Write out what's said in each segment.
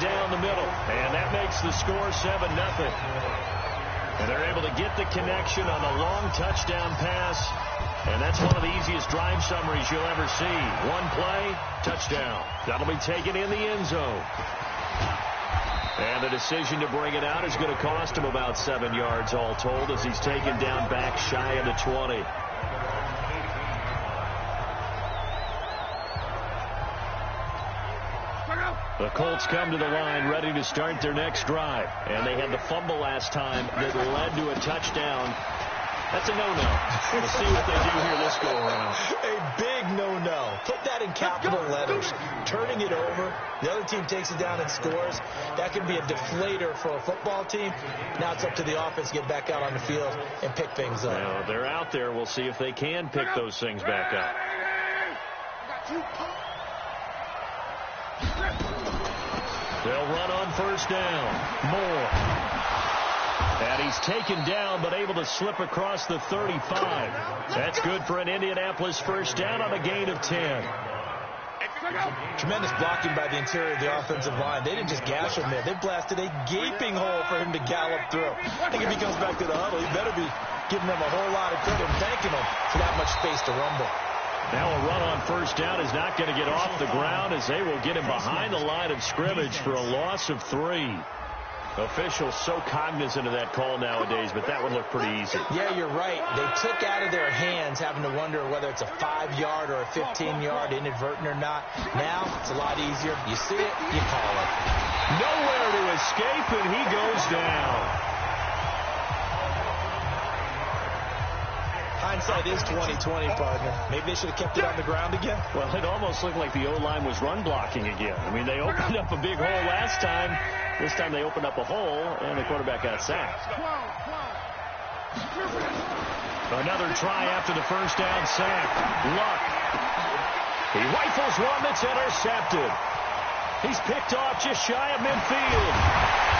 down the middle. And that makes the score 7-0. And they're able to get the connection on a long touchdown pass. And that's one of the easiest drive summaries you'll ever see. One play, touchdown. That'll be taken in the end zone. And the decision to bring it out is going to cost him about 7 yards all told as he's taken down back shy of the 20. The Colts come to the line ready to start their next drive. And they had the fumble last time that led to a touchdown. That's a no-no. We'll see what they do here this go-around. A big no-no. Put that in capital letters. Turning it over. The other team takes it down and scores. That could be a deflator for a football team. Now it's up to the offense to get back out on the field and pick things up. Well, they're out there. We'll see if they can pick those things back up. They'll run on first down. Moore. And he's taken down, but able to slip across the 35. That's good for an Indianapolis first down on a gain of 10. Tremendous blocking by the interior of the offensive line. They didn't just gash him there. They blasted a gaping hole for him to gallop through. I think if he comes back to the huddle, he better be giving them a whole lot of credit and thanking them for that much space to rumble. Now a run on first down is not going to get off the ground as they will get him behind the line of scrimmage for a loss of 3. Officials so cognizant of that call nowadays, but that would look pretty easy. Yeah, you're right. They took out of their hands having to wonder whether it's a 5-yard or a 15-yard inadvertent or not. Now it's a lot easier. You see it, you call it. Nowhere to escape, and he goes down. Hindsight is 20/20, partner. Maybe they should have kept it on the ground again. Well, it almost looked like the O-line was run blocking again. I mean, they opened up a big hole last time. This time they opened up a hole, and the quarterback got sacked. Another try after the first down sack. Luck. He rifles one that's intercepted. He's picked off just shy of midfield.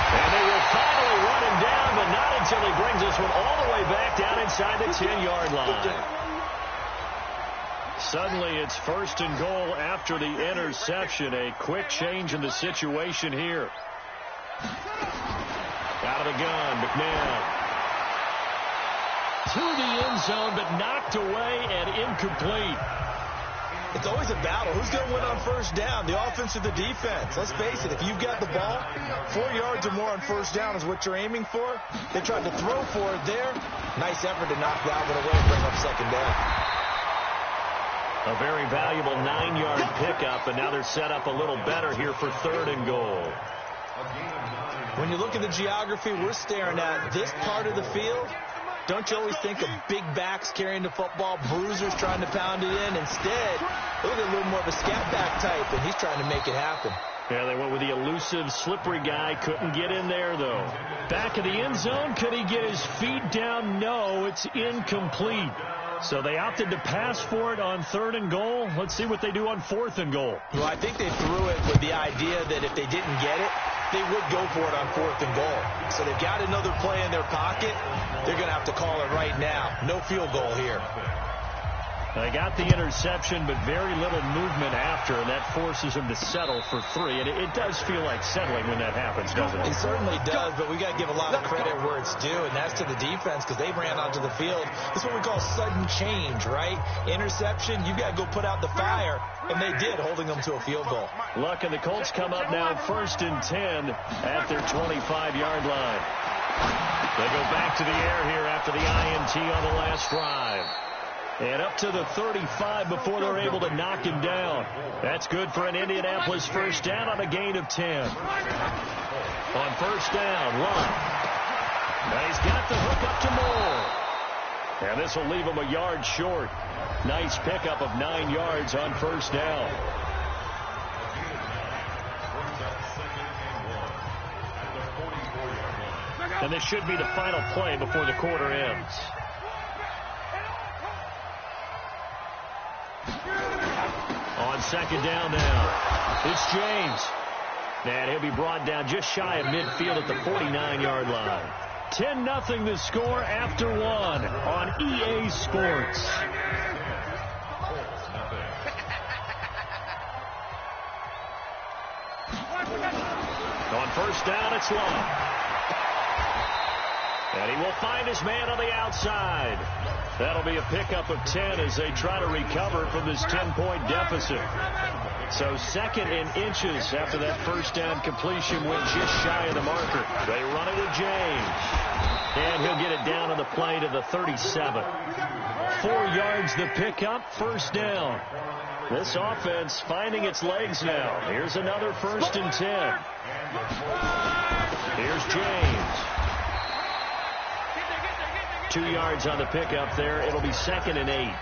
And they will finally run him down, but not until he brings this one all the way back down inside the 10-yard line. Suddenly it's first and goal after the interception. A quick change in the situation here. Out of the gun, McMahon. To the end zone, but knocked away and incomplete. It's always a battle. Who's going to win on first down, the offense or the defense? Let's face it, if you've got the ball, 4 yards or more on first down is what you're aiming for. They tried to throw for it there. Nice effort to knock that one away and bring up second down. A very valuable 9-yard pickup, and now they're set up a little better here for third and goal. When you look at the geography we're staring at, this part of the field, don't you always think of big backs carrying the football, bruisers trying to pound it in? Instead, look at a little more of a scat back type, and he's trying to make it happen. Yeah, they went with the elusive, slippery guy. Couldn't get in there, though. Back of the end zone. Could he get his feet down? No, it's incomplete. So they opted to pass for it on third and goal. Let's see what they do on fourth and goal. Well, I think they threw it with the idea that if they didn't get it, they would go for it on fourth and goal. So they've got another play in their pocket. They're going to have to call it right now. No field goal here. They got the interception, but very little movement after, and that forces them to settle for 3. And it does feel like settling when that happens, doesn't it? It certainly does, but we got to give a lot of credit where it's due, and that's to the defense because they ran onto the field. It's what we call sudden change, right? Interception, you've got to go put out the fire, and they did, holding them to a field goal. Luck, and the Colts come up now first and 10 at their 25-yard line. They go back to the air here after the INT on the last drive. And up to the 35 before they're able to knock him down. That's good for an Indianapolis first down on a gain of 10. On first down, Luck. Now he's got the hook up to Moore. And this will leave him a yard short. Nice pickup of 9 yards on first down. And this should be the final play before the quarter ends. On second down now, it's James. And he'll be brought down just shy of midfield at the 49-yard line. 10-0 the score after 1 on EA Sports. On first down, it's Luck. And he will find his man on the outside. That'll be a pickup of 10 as they try to recover from this 10-point deficit. So 2nd and inches after that first down completion went just shy of the marker. They run it with James. And he'll get it down on the play to the 37. 4 yards the pickup, first down. This offense finding its legs now. Here's another 1st and 10. Here's James. 2 yards on the pickup there. It'll be 2nd and 8.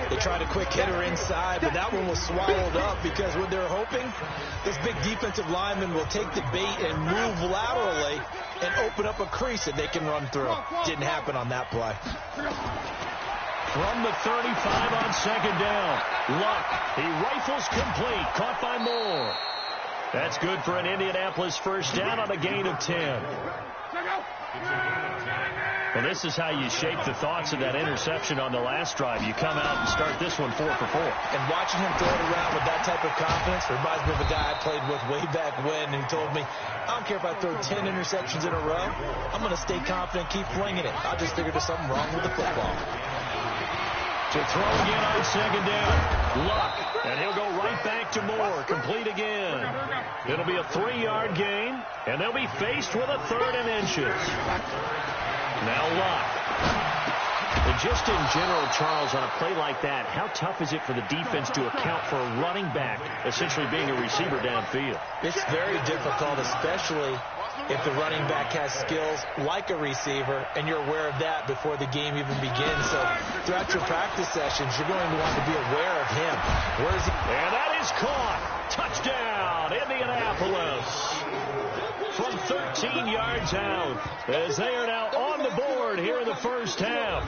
They tried a quick hitter inside, but that one was swallowed up because what they're hoping, this big defensive lineman will take the bait and move laterally and open up a crease that they can run through. Didn't happen on that play. From the 35 on 2nd down. Luck. He rifles complete. Caught by Moore. That's good for an Indianapolis first down on a gain of 10. Well, this is how you shape the thoughts of that interception on the last drive. You come out and start this one 4 for 4. And watching him throw it around with that type of confidence reminds me of a guy I played with way back when, and he told me, I don't care if I throw 10 interceptions in a row. I'm going to stay confident, keep flinging it. I just figured there's something wrong with the football. To throw again on 2nd down. Luck. And he'll go right back to Moore. Complete again. It'll be a 3-yard gain, and they'll be faced with a 3rd and inches. Now Luck. And just in general, Charles, on a play like that, how tough is it for the defense to account for a running back essentially being a receiver downfield? It's very difficult, especially if the running back has skills like a receiver, and you're aware of that before the game even begins. So throughout your practice sessions, you're going to want to be aware of him. Where is he? And that is caught. Touchdown, Indianapolis. From 13 yards out, as they are now on the board here in the first half.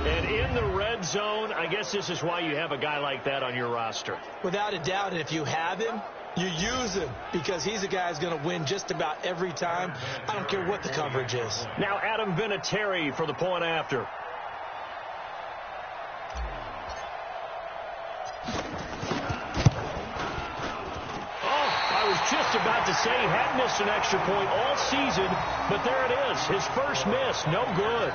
And in the red zone, I guess this is why you have a guy like that on your roster. Without a doubt, and if you have him, you use him because he's a guy who's going to win just about every time. I don't care what the coverage is. Now Adam Vinatieri for the point after. Just about to say he hadn't missed an extra point all season, but there it is. His first miss, no good.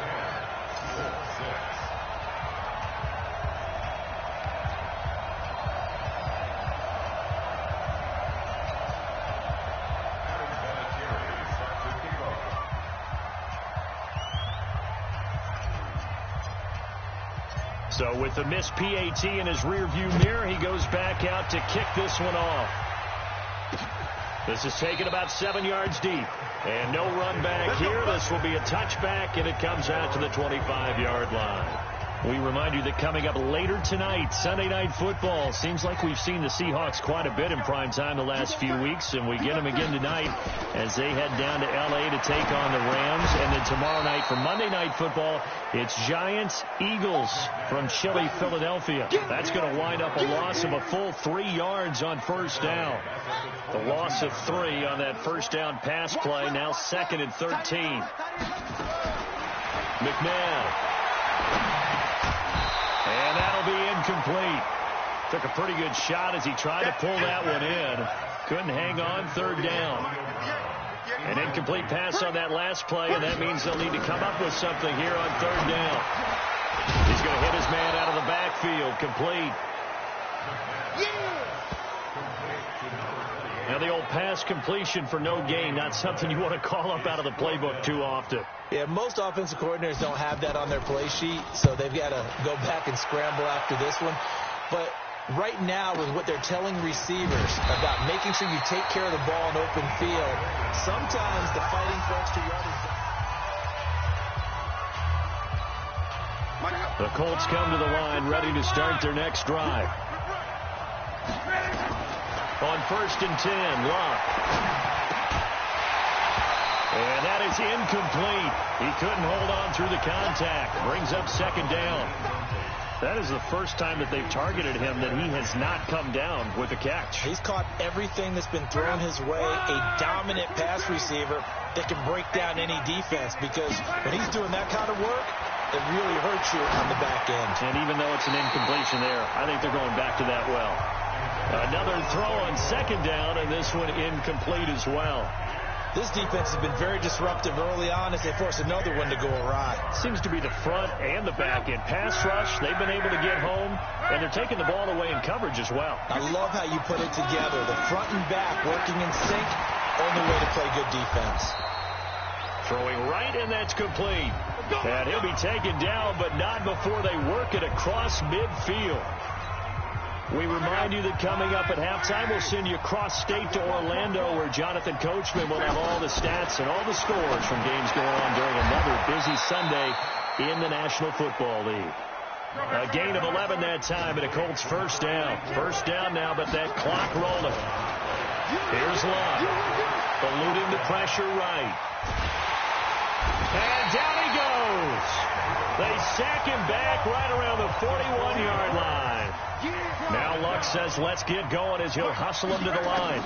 So with the missed PAT in his rearview mirror, he goes back out to kick this one off. This is taken about 7 yards deep. And no run back here. This will be a touchback, and it comes out to the 25-yard line. We remind you that coming up later tonight, Sunday Night Football. Seems like we've seen the Seahawks quite a bit in prime time the last few weeks, and we get them again tonight as they head down to L.A. to take on the Rams. And then tomorrow night for Monday Night Football, it's Giants-Eagles from Chile, Philadelphia. That's going to wind up a loss of a full 3 yards on first down. The loss of 3 on that first down pass play, now 2nd and 13. McNabb. And that'll be incomplete. Took a pretty good shot as he tried to pull that one in. Couldn't hang on, 3rd down. An incomplete pass on that last play, and that means they'll need to come up with something here on 3rd down. He's going to hit his man out of the backfield, complete. Now the old pass completion for no gain, not something you want to call up out of the playbook too often. Yeah, most offensive coordinators don't have that on their play sheet, so they've got to go back and scramble after this one. But right now, with what they're telling receivers about making sure you take care of the ball in open field, sometimes the fighting for extra yardage. The Colts come to the line, ready to start their next drive. On 1st and 10, Luck. And that is incomplete. He couldn't hold on through the contact. Brings up 2nd down. That is the first time that they've targeted him that he has not come down with a catch. He's caught everything that's been thrown his way. A dominant pass receiver that can break down any defense, because when he's doing that kind of work, it really hurts you on the back end. And even though it's an incompletion there, I think they're going back to that well. Another throw on second down, and this one incomplete as well. This defense has been very disruptive early on as they force another one to go awry. Seems to be the front and the back end. Pass rush, they've been able to get home, and they're taking the ball away in coverage as well. I love how you put it together. The front and back working in sync, only way to play good defense. Throwing right, and that's complete. And he'll be taken down, but not before they work it across midfield. We remind you that coming up at halftime, we'll send you cross-state to Orlando, where Jonathan Coachman will have all the stats and all the scores from games going on during another busy Sunday in the National Football League. A gain of 11 that time, and a Colts first down. First down now, but that clock rolling. Here's Love. Eluding the pressure right. And down he goes. They sack him back right around the 41-yard line. Now Luck says, let's get going, as he'll hustle him to the line.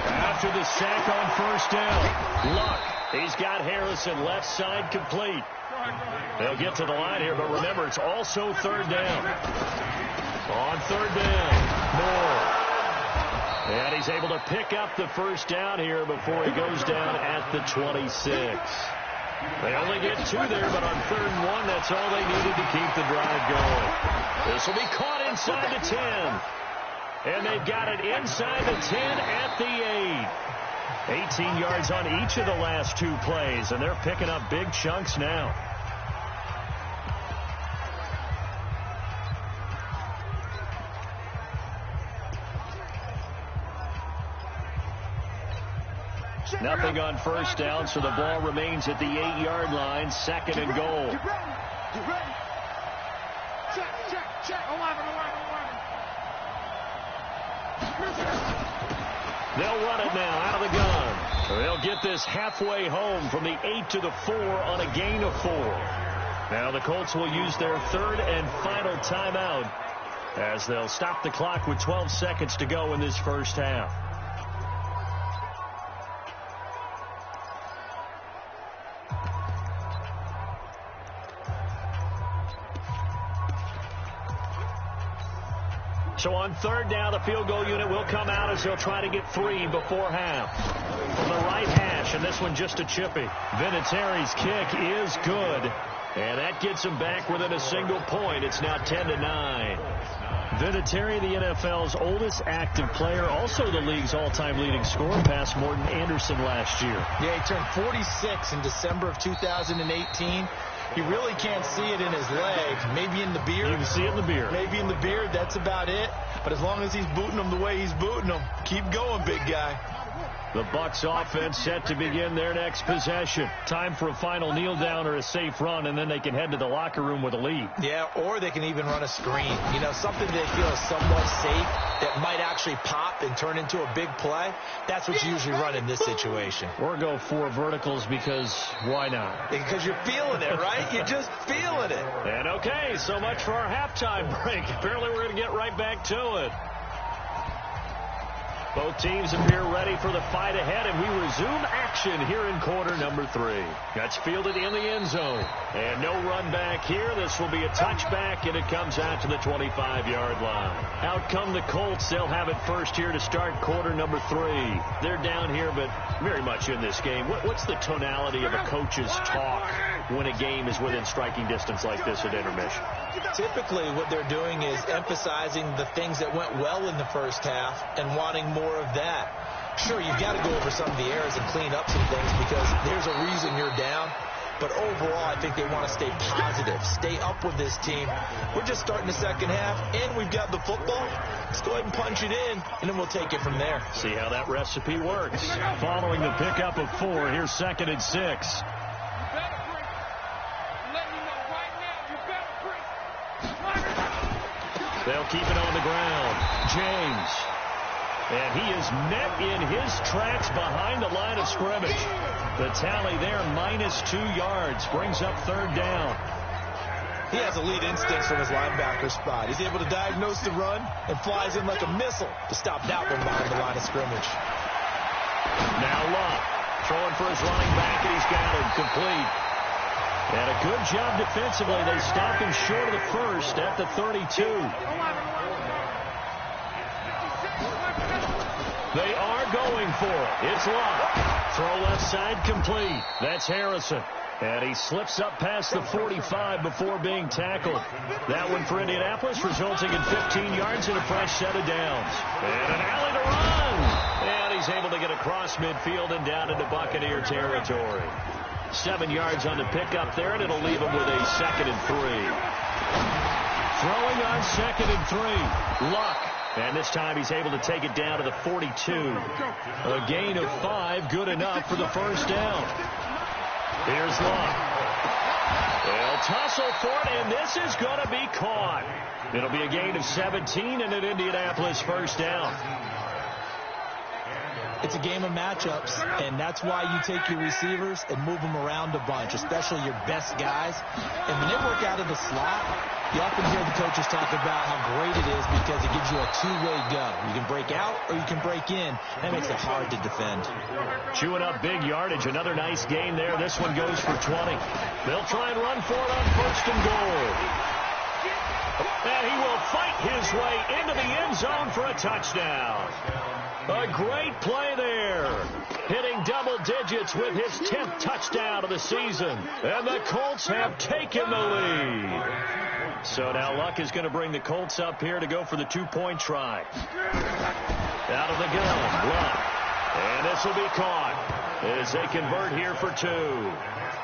After the sack on first down, Luck, he's got Harrison left side complete. They'll get to the line here, but remember, it's also third down. On third down, Moore. And he's able to pick up the first down here before he goes down at the 26. They only get 2 there, but on 3rd and 1, that's all they needed to keep the drive going. This will be caught inside the 10. And they've got it inside the 10 at the 8. 18 yards on each of the last 2 plays, and they're picking up big chunks now. Nothing on first down, so the ball remains at the 8-yard line. 2nd and goal. Get ready. Check. 11. They'll run it now out of the gun. They'll get this halfway home from the 8 to the 4 on a gain of 4. Now the Colts will use their 3rd and final timeout as they'll stop the clock with 12 seconds to go in this first half. So on 3rd down, the field goal unit will come out as they'll try to get 3 before half. From the right hash, and this one just a chippy. Vinatieri's kick is good, and that gets him back within a single point. It's now 10-9. Vinatieri, the NFL's oldest active player, also the league's all-time leading scorer, past Morton Anderson last year. Yeah, he turned 46 in December of 2018. You really can't see it in his leg. Maybe in the beard. You can see it in the beard. Maybe in the beard. That's about it. But as long as he's booting them the way he's booting them, keep going, big guy. The Bucs offense set to begin their next possession. Time for a final kneel down or a safe run, and then they can head to the locker room with a lead. Yeah, or they can even run a screen. You know, something they feel is somewhat safe that might actually pop and turn into a big play. That's what you usually run in this situation. Or go 4 verticals, because why not? Because you're feeling it, right? You're just feeling it. And okay, so much for our halftime break. Apparently we're going to get right back to it. Both teams appear ready for the fight ahead, and we resume action here in quarter number 3. That's fielded in the end zone. And no run back here. This will be a touchback, and it comes out to the 25-yard line. Out come the Colts. They'll have it first here to start quarter number 3. They're down here, but very much in this game. What's the tonality of a coach's talk when a game is within striking distance like this at intermission? Typically, what they're doing is emphasizing the things that went well in the first half and wanting more of that. Sure, you've got to go over some of the errors and clean up some things because there's a reason you're down. But overall, I think they want to stay positive, stay up with this team. We're just starting the second half, and we've got the football. Let's go ahead and punch it in, and then we'll take it from there. See how that recipe works. Following the pickup of 4, here's 2nd and 6. They'll keep it on the ground. James. And he is met in his tracks behind the line of scrimmage. The tally there, -2 yards, brings up 3rd down. He has elite instincts from his linebacker spot. He's able to diagnose the run and flies in like a missile to stop that one behind the line of scrimmage. Now Luck throwing for his running back, and he's got him complete. And a good job defensively. They stop him short of the first at the 32. They are going for it. It's Luck. Throw left side complete. That's Harrison. And he slips up past the 45 before being tackled. That one for Indianapolis, resulting in 15 yards and a fresh set of downs. And an alley to run. And he's able to get across midfield and down into Buccaneer territory. 7 yards on the pickup there, and it'll leave him with a 2nd and 3. Throwing on 2nd and 3. Luck. And this time he's able to take it down to the 42. A gain of 5, good enough for the first down. Here's Luck. They'll tussle for it, and this is going to be caught. It'll be a gain of 17 and an Indianapolis first down. It's a game of matchups, and that's why you take your receivers and move them around a bunch, especially your best guys. And when they work out of the slot, you often hear the coaches talk about how great it is because it gives you a two-way go. You can break out or you can break in. That makes it hard to defend. Chewing up big yardage. Another nice gain there. This one goes for 20. They'll try and run for it on 1st and goal. And he will fight his way into the end zone for a touchdown. A great play there. Hitting double digits with his 10th touchdown of the season. And the Colts have taken the lead. So now Luck is going to bring the Colts up here to go for the 2-point try. Out of the gun, Luck. And this will be caught as they convert here for 2.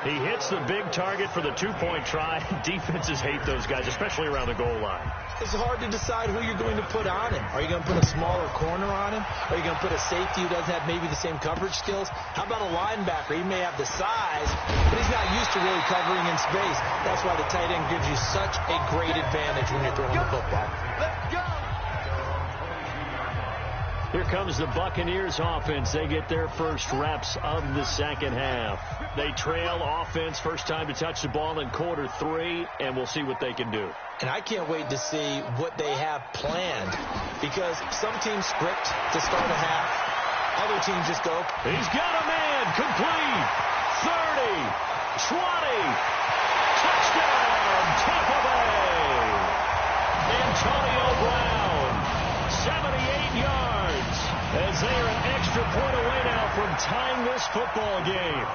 He hits the big target for the 2-point try. Defenses hate those guys, especially around the goal line. It's hard to decide who you're going to put on him. Are you going to put a smaller corner on him? Are you going to put a safety who doesn't have maybe the same coverage skills? How about a linebacker? He may have the size, but he's not used to really covering in space. That's why the tight end gives you such a great advantage when you're throwing the football. Let's go. Here comes the Buccaneers offense. They get their first reps of the second half. They trail offense, first time to touch the ball in quarter 3, and we'll see what they can do. And I can't wait to see what they have planned, because some teams script to start a half. Other teams just go. He's got a man. Complete. 30. 20. Touchdown. Tampa Bay. Antonio Brown. 78 yards. As they are an extra point away now from tying this football game.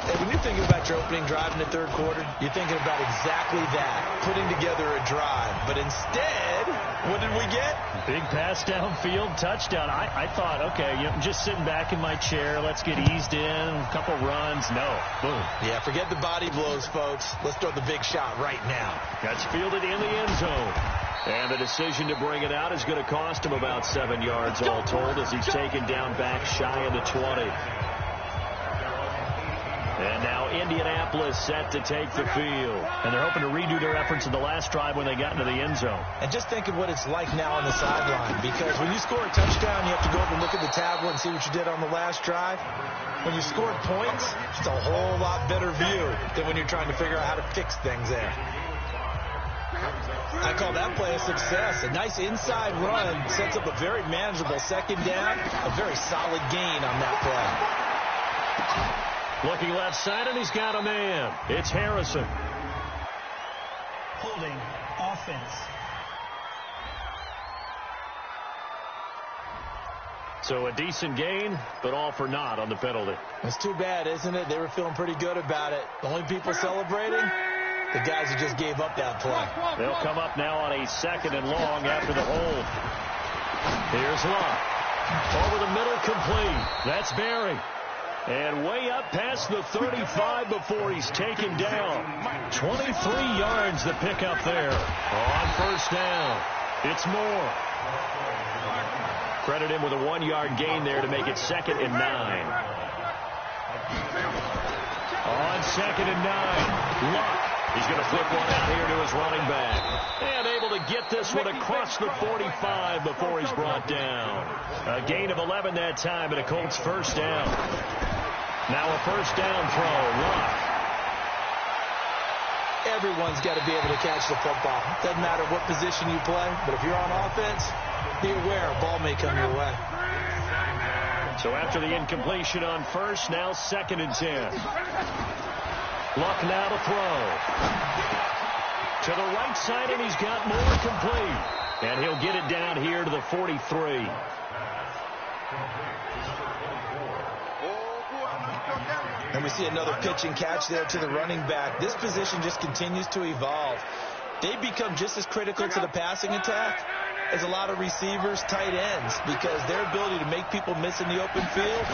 And when you're thinking about your opening drive in the third quarter, you're thinking about exactly that, putting together a drive. But instead, what did we get? Big pass downfield, touchdown. I thought, okay, I'm just sitting back in my chair. Let's get eased in, a couple runs. No. Boom. Yeah, forget the body blows, folks. Let's throw the big shot right now. That's fielded in the end zone. And the decision to bring it out is going to cost him about 7 yards all told as he's taken down back shy of the 20. And now Indianapolis set to take the field. And they're hoping to redo their efforts in the last drive when they got into the end zone. And just think of what it's like now on the sideline. Because when you score a touchdown, you have to go over and look at the tablet and see what you did on the last drive. When you scored points, it's a whole lot better view than when you're trying to figure out how to fix things there. I call that play a success. A nice inside run sets up a very manageable second down. A very solid gain on that play. Looking left side, and he's got a man. It's Harrison. Holding offense. So a decent gain, but all for naught on the penalty. It's too bad, isn't it? They were feeling pretty good about it. The only people celebrating, the guys who just gave up that play. They'll come up now on a 2nd and long after the hold. Here's Luck. Over the middle, complete. That's Barry. And way up past the 35 before he's taken down. 23 yards the pick up there. On first down. It's Moore. Credit him with a 1-yard gain there to make it 2nd and 9. On 2nd and 9. Luck. He's going to flip one out here to his running back. And able to get this one across the 45 before he's brought down. A gain of 11 that time and a Colts first down. Now a first down throw. Luck. Everyone's got to be able to catch the football. Doesn't matter what position you play, but if you're on offense, be aware a ball may come your way. So after the incompletion on first, now 2nd and 10. Luck now to throw. To the right side, and he's got more complete. And he'll get it down here to the 43. And we see another pitch and catch there to the running back. This position just continues to evolve. They become just as critical to the passing attack as a lot of receivers, tight ends, because their ability to make people miss in the open field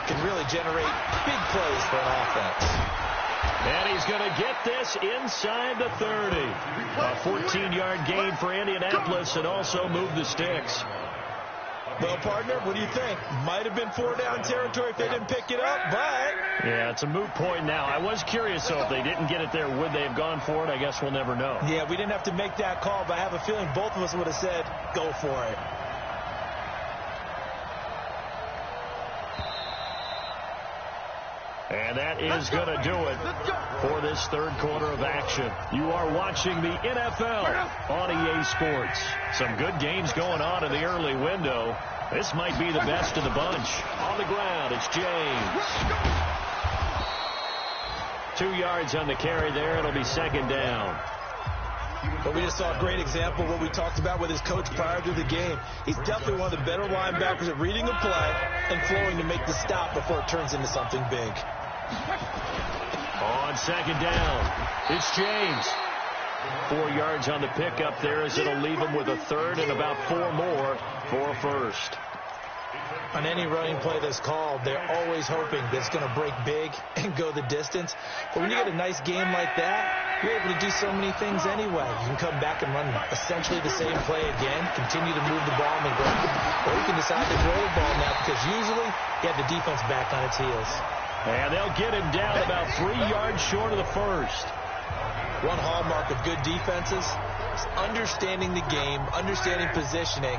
can really generate big plays for an offense. And he's going to get this inside the 30. A 14-yard gain for Indianapolis and also move the sticks. Well, partner, what do you think? Might have been 4-down territory if they didn't pick it up, but... Yeah, it's a moot point now. I was curious, though, if they didn't get it there, would they have gone for it? I guess we'll never know. Yeah, we didn't have to make that call, but I have a feeling both of us would have said, go for it. And that is going to do it for this third quarter of action. You are watching the NFL on EA Sports. Some good games going on in the early window. This might be the best of the bunch. On the ground, it's James. 2 yards on the carry there. It'll be second down. But we just saw a great example of what we talked about with his coach prior to the game. He's definitely one of the better linebackers at reading a play and flowing to make the stop before it turns into something big. On second down, it's James. 4 yards on the pickup there as it'll leave him with a third and about 4 more for a first. On any running play that's called, they're always hoping that it's going to break big and go the distance. But when you get a nice game like that, you're able to do so many things anyway. You can come back and run essentially the same play again, continue to move the ball on the ground, or you can decide to throw the ball now because usually you have the defense back on its heels. And they'll get him down about 3 yards short of the first. One hallmark of good defenses is understanding the game, understanding positioning,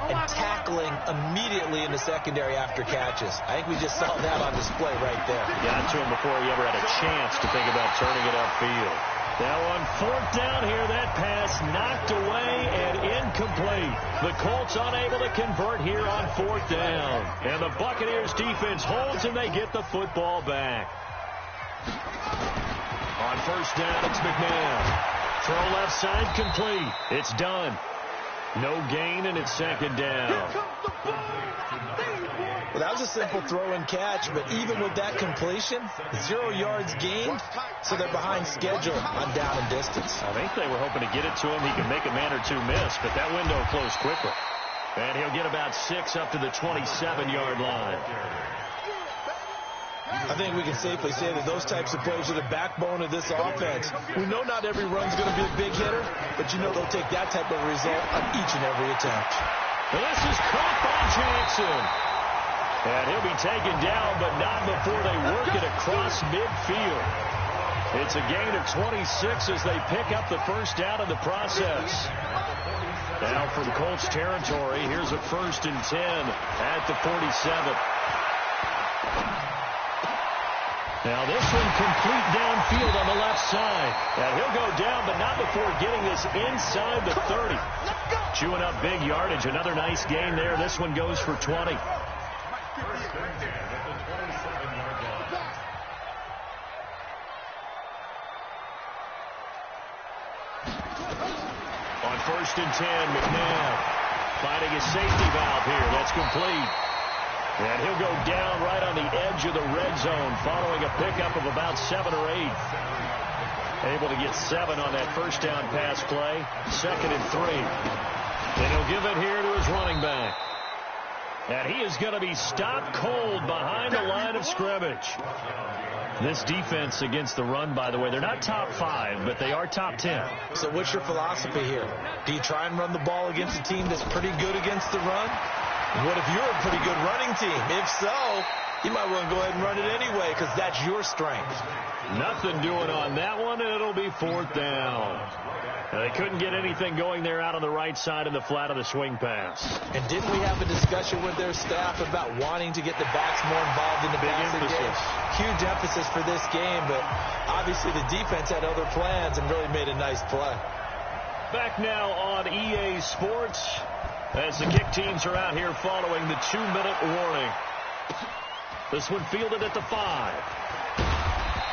and tackling immediately in the secondary after catches. I think we just saw that on display right there. Got to him before he ever had a chance to think about turning it upfield. Now on fourth down here, that pass knocked away and incomplete. The Colts unable to convert here on fourth down. And the Buccaneers defense holds and they get the football back. On first down, it's McNabb. Throw left side complete. It's done. No gain, and it's second down. Well, that was a simple throw and catch, but even with that completion, 0 yards gained, so they're behind schedule on down and distance. I think they were hoping to get it to him. He could make a man or two miss, but that window closed quickly. And he'll get about 6 up to the 27-yard line. I think we can safely say that those types of plays are the backbone of this offense. We know not every run's going to be a big hitter, but you know they'll take that type of result on each and every attempt. And this is caught by Jackson. And he'll be taken down, but not before they work it across midfield. It's a gain of 26 as they pick up the first down in the process. Now from Colts territory, here's a 1st and 10 at the 47. Now this one complete downfield on the left side. And he'll go down, but not before getting this inside the 30. Chewing up big yardage. Another nice gain there. This one goes for 20. On 1st and 10, McNabb finding a safety valve here. That's complete. And he'll go down right on the edge of the red zone following a pickup of about 7 or 8. Able to get 7 on that first down pass play. 2nd and 3. And he'll give it here to his running back. And he is going to be stopped cold behind the line of scrimmage. This defense against the run, by the way, they're not top 5, but they are top 10. So what's your philosophy here? Do you try and run the ball against a team that's pretty good against the run? What if you're a pretty good running team? If so, you might want to go ahead and run it anyway because that's your strength. Nothing doing on that one, and it'll be 4th down. Now, they couldn't get anything going there out on the right side of the flat of the swing pass. And didn't we have a discussion with their staff about wanting to get the backs more involved in the passing game? Huge emphasis for this game, but obviously the defense had other plans and really made a nice play. Back now on EA Sports as the kick teams are out here following the 2-minute warning. This one fielded at the 5.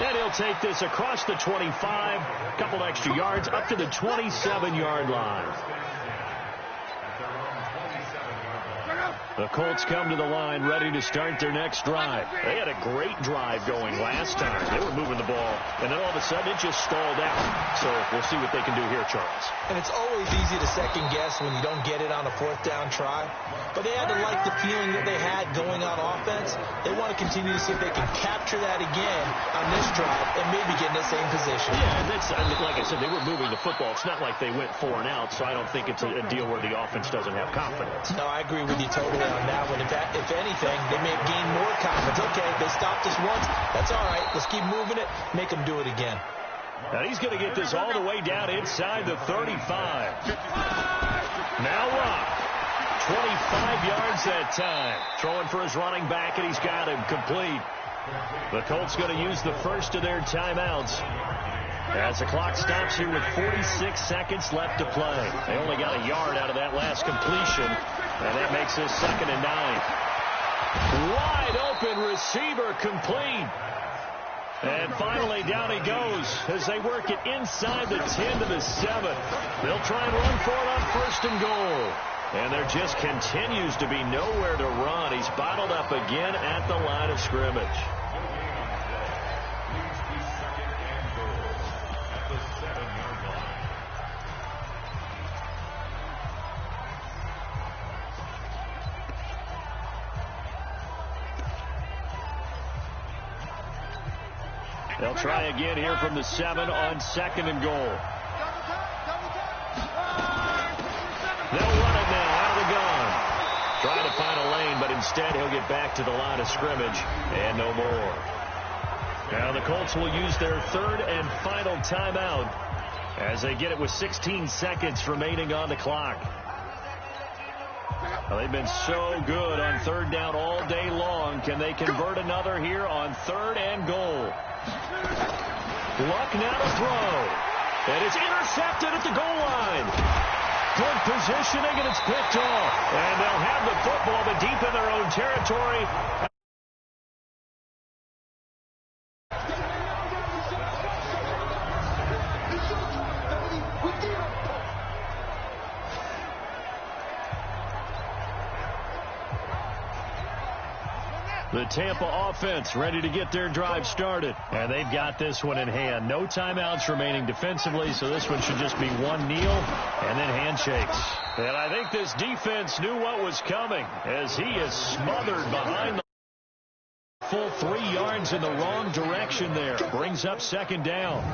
And he'll take this across the 25, a couple extra yards, up to the 27-yard line. The Colts come to the line ready to start their next drive. They had a great drive going last time. They were moving the ball, and then all of a sudden it just stalled out. So we'll see what they can do here, Charles. And it's always easy to second guess when you don't get it on a fourth down try. But they had to like the feeling that they had going on offense. They want to continue to see if they can capture that again on this drive and maybe get in the same position. Yeah, and that's, like I said, they were moving the football. It's not like they went 4 and out, so I don't think it's a deal where the offense doesn't have confidence. No, I agree with you totally on that one. If anything, they may have gained more confidence. Okay, they stopped us once. That's all right. Let's keep moving it. Make them do it again. And he's going to get this all the way down inside the 35. Now Rock. 25 yards that time. Throwing for his running back, and he's got him complete. The Colts going to use the first of their timeouts as the clock stops here with 46 seconds left to play. They only got a yard out of that last completion, and that makes this 2nd and 9. Wide open receiver complete. And finally down he goes as they work it inside the 10 to the 7. They'll try and run for it on 1st and goal. And there just continues to be nowhere to run. He's bottled up again at the line of scrimmage. They'll try again here from the 7 on 2nd and goal. They'll run it now out of the gun. Trying to find a lane, but instead he'll get back to the line of scrimmage and no more. Now the Colts will use their 3rd and final timeout as they get it with 16 seconds remaining on the clock. Well, they've been so good on 3rd down all day long. Can they convert another here on 3rd and goal? Luck now to throw. And it's intercepted at the goal line. Good positioning, and it's picked off. And they'll have the football, but deep in their own territory. The Tampa offense ready to get their drive started. And they've got this one in hand. No timeouts remaining defensively, so this one should just be one kneel and then handshakes. And I think this defense knew what was coming as he is smothered behind the full 3 yards in the wrong direction there. Brings up 2nd down.